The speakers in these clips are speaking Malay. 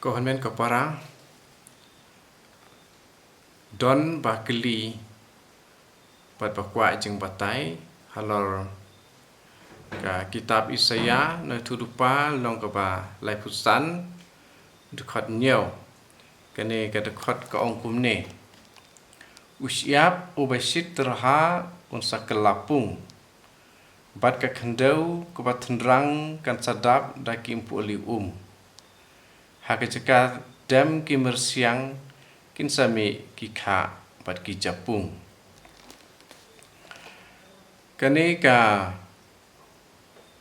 Kohonmen kapara don bakeli pat pakwa jeng batai halor ka kitab Isaya na tudupa long ka ba lai pusan dekat nyau kene ka dekat ka ongkum ne usiap ubasit terha unsa kelapung bat ka kendau ka batendrang kan sadap dakim puli haka cekar dam ki mersiang kin sami ki kha bat ki japung kane ka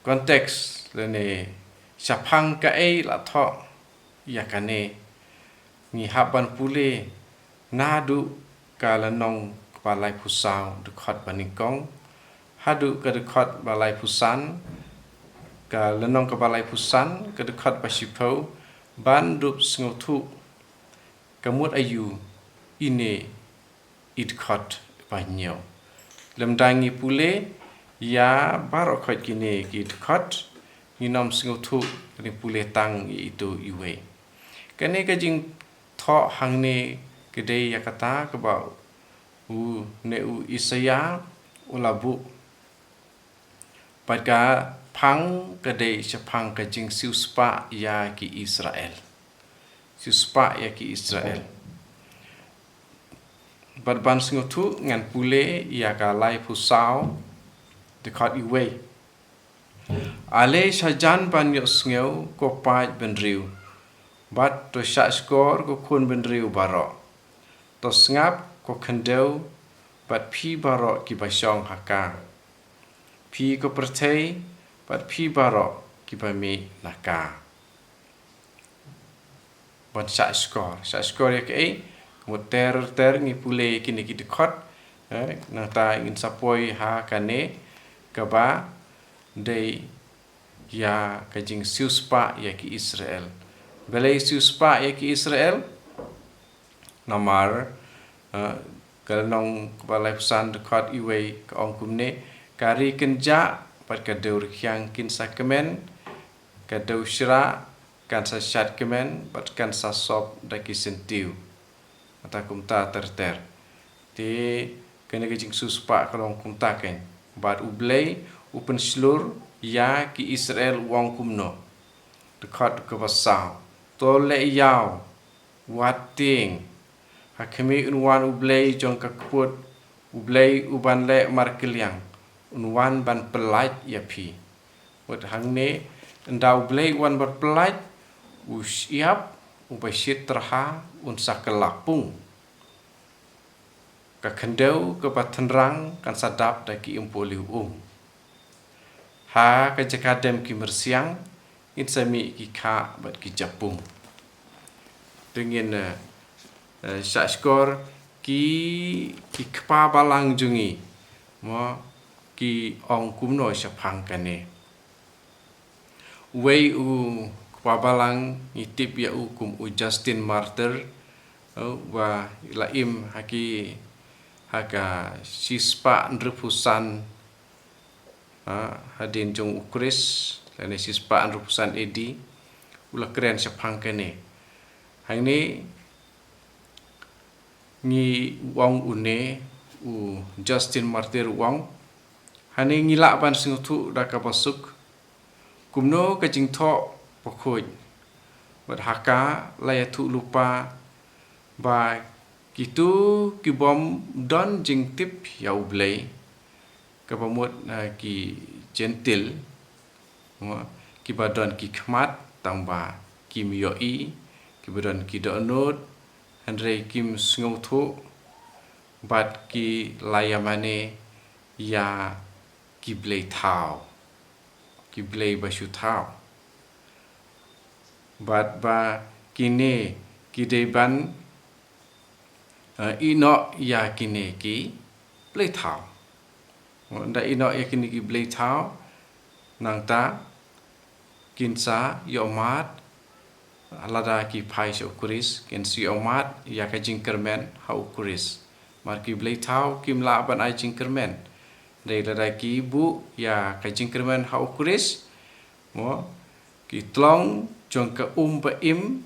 konteks lene sapang ka la tho ya kane ni haban pule nadu ka lanong balai pusau dekat banikong hadu ka dekat balai pusan ka lanong ka balai pusan ka dekat pasipau ban dup sengotu kamut ayu ine idkot banyo lemdangi pule ya barokot kine idkot ninom sengotu ni pule tang itu iwe kane kajing tho hangne gede yakata ke ba u ne u Isaya ulabu pada pang kedai sepang kajing siuspa ya ki Israel. Siuspa ya ki Israel. Badban sengutu ngan pule ya ka lai pusau dekat iwe. Ale sajan ban yok sngeu ko pai benriu. Bat to syak skor ko kun benriu barok. To ngap ko kendau bat pi barok ki basyong haka. Pi ko percay pat pi barok ki pami laka bon sa skor ya ke muter ni pule kini ki dekot na ta ingin sapoi ha kane kaba de ya kajing siuspa ya ki Israel belai siuspa ya ki Israel namar kalnong balai pesan dekot iwe ka ongkumne kari kenja pat kadau rikyang kin sakemen kadau syra kan sa syat kemen pat kan sa sop daki sentiu ata kumta terter ti kene kejing suspa kalong kumta ken bat ublei upen slur ya ki Israel wong kumno dekat ke pasau tole yaw wating hakemi unwan ublei jong ka kuput ublei uban le markeliang unwan ban pelait ya pi wat hangne ndau blei wan ban pelait usiap ubasit terha unsa kelapung ka kendau ke batenrang kan sadap daki impoli ha ka jakadem ki mersiang insami ki kha bat ki japung dengan skor ki kpa balang jungi mo ki ong kumno sapang kane wei u kwabalang itip ya kum u Justin Martyr wa laim haki haka sispa ndrupusan hadin jong ukris lane sispa ndrupusan edi ula keren sapang kane hangni ni wong une u Justin Martyr wong hane ngilak ban sengutu daka pasuk kumno kajing tho pokoj bat haka layatu lupa ba kitu kibom don jing tip ya ublei ka pamut ki gentil ki badon ki khmat tamba kim yoi ki badon ki donut andre kim sengutu bat ki layamane ya kiblei thao kiblei basu thao bat ba kine kideban ino ya kine ki blei thao nda ino ya kine ki blei thao nang ta kinsa yomat alada ki phai so kuris ken si yomat ya ka jingkermen ha kuris mar ki blei thao kim la ban ai jingkermen dari lelaki ibu ya kajing kerman hau kuris mo ki tlong jong ka pa im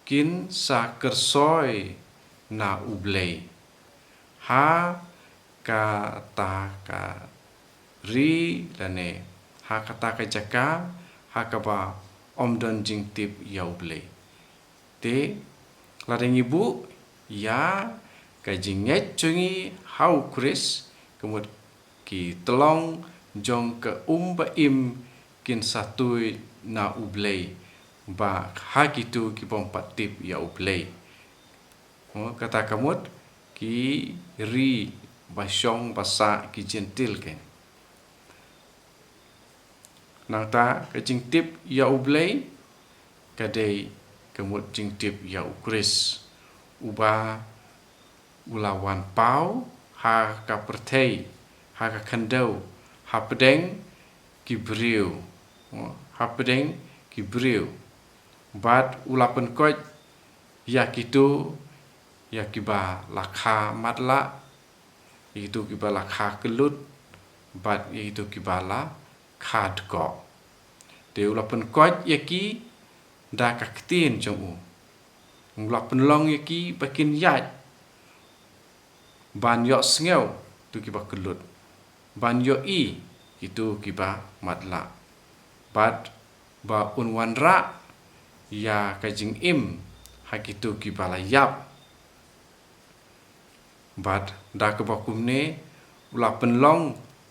kin sa kersoi na ublei ha kata ka ri lane ha kata ka jaka ha ka ba omdon jing tip ya ublei te ladeng ibu ya ka jinget chungi hau kris kemut ki telong jong ke ba im kin satui na ublei ba ha kitu ki pompat tip ya ublei kata kamut ki ri basyong basa ki gentil ken nang ta ka jing tip ya ublei kadai kemut jing tip ya ukris uba ulawan pau ha ka pertei ha ka kandau ha pedeng ki briu ha pedeng ki briu bat ulapan koj ya kitu ya kiba lakha matla itu kiba lakha kelut bat itu kiba la khad ko te ulapan koj yaki da ka ktin jong u ulapan long yaki bakin yat ban yo sngew tu kiba kelut ban yo i itu kiba matla bat ba unwan ra ya kajing im hakitu kibala yap bat da ke bakum ne ulapan long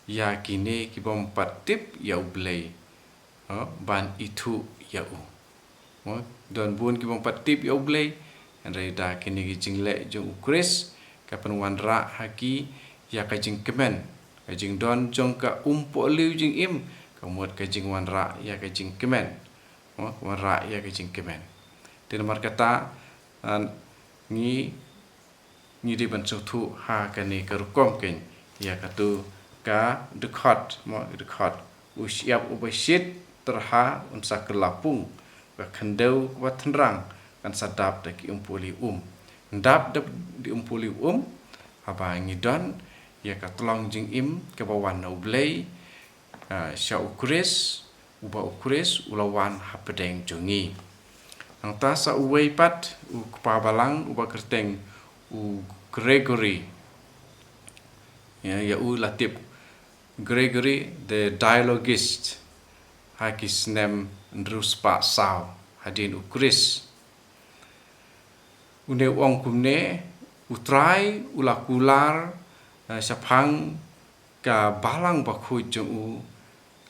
ya kine kibom patip ya ublei ban itu ya u don bun kibom patip ya ublei andai da kine ki jingle jong ukris kapan wanra haki ya kajing kemen kajing don jong ka umpo liu jing im kamut kajing wanra ya kajing kemen wanra ya kajing kemen te nomor kata ni di bantu thu ha kani karukom ken ya katu ka dekat usiap ubasit terha unsa kelapung ka khandau wa thenrang kan sadap de ki umpuli ndap de di umpuli apa ngidon ya ka tolong jing im ke bawan no blei sya ukris uba ukris ulawan hapedeng jongi ang ta sa uwei pat u kepabalang uba kerteng u Gregory ya u latip Gregory the dialogist hakis nem ndrus pa sao hadin ukris une wong kumne utrai ulakular saphang ka balang bakhu jong u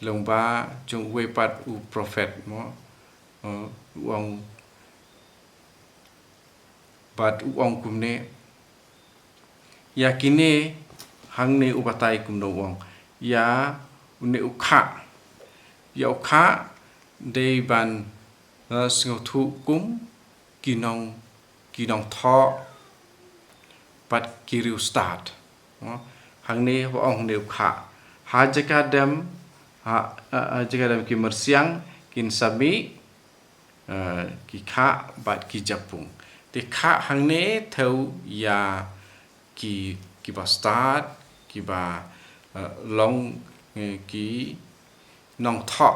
lomba jong wepat u prophet mo wong bat wong kumne yakine hangne ubatai kumno wong ya une ukha ya ukha de ban sngotu kum kinong tho pat kiriu start hangne wong ne ukha ha jakadam ki mersiang kin sabi ki kha bat ki japung te kha hangne thau ya ki ba start ki ba long ki nong tho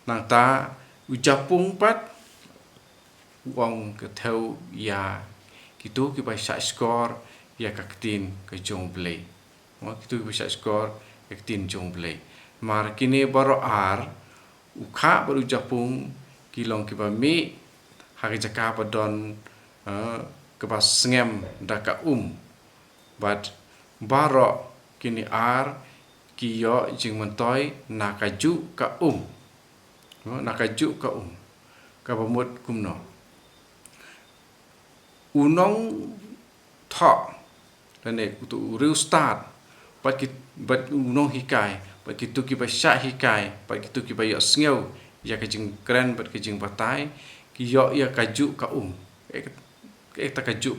nang ta ujapung pat wong ke thau ya kitu ki ba sa score ya kaktin ke jong blei kitu ki sa score kaktin jong blei mar kini baro ar ukha baru japung ki long ki ba mi ha jaka padon ke ba sngem daka bat baro kini ar kiyo jing mentoi nakaju ka nakaju ka bamut kumno unong tho lane tu real start bat unong hikai bat kitu ki ba sha hikai bat kitu ki ba yo sngew ya ka jing kren bat ka jing batai kiyo ya kaju ka ta kaju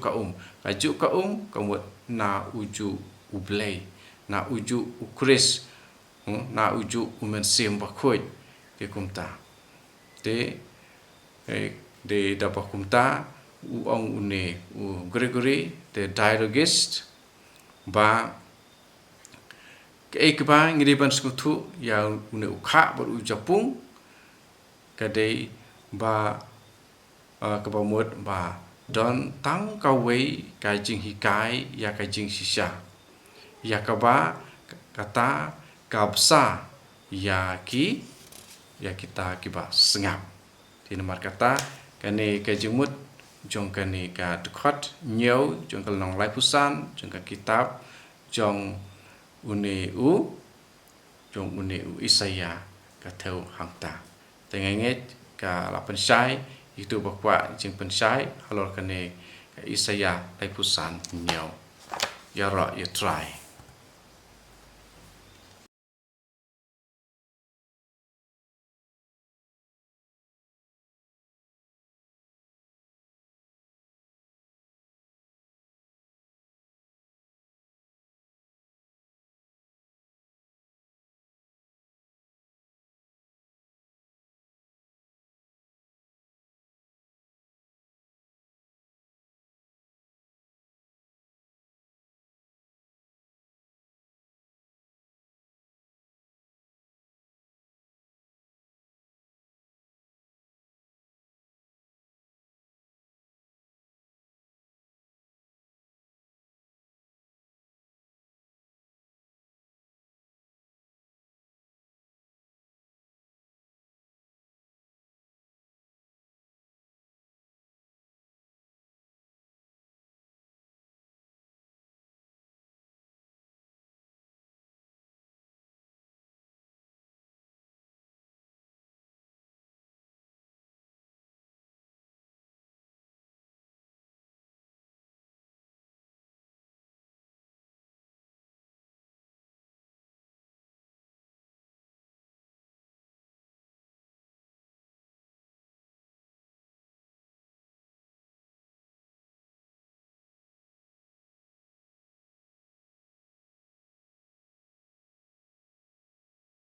ka kamut na uju ublei na uju ukris na uju umensim bakhoi ke kumta de dapat kumta uong une u Gregory the dialogist ba ke ba ngiriban skutu ya une ukha baru japung kadai ba kebamut ba don tang kawai kai jing hikai ya kai jing shisha ya kaba kata kabsa ya kita kiba sengap di nomor kata kani kai jemut jong kani ka dekat nyau jong kal nong lai pusan jong ka kitab jong une u Isaya ka theu hangta tengenget ka la pensai itu bakwa jing pensai halor kane ka Isaya lai pusan nyau ya ra ya try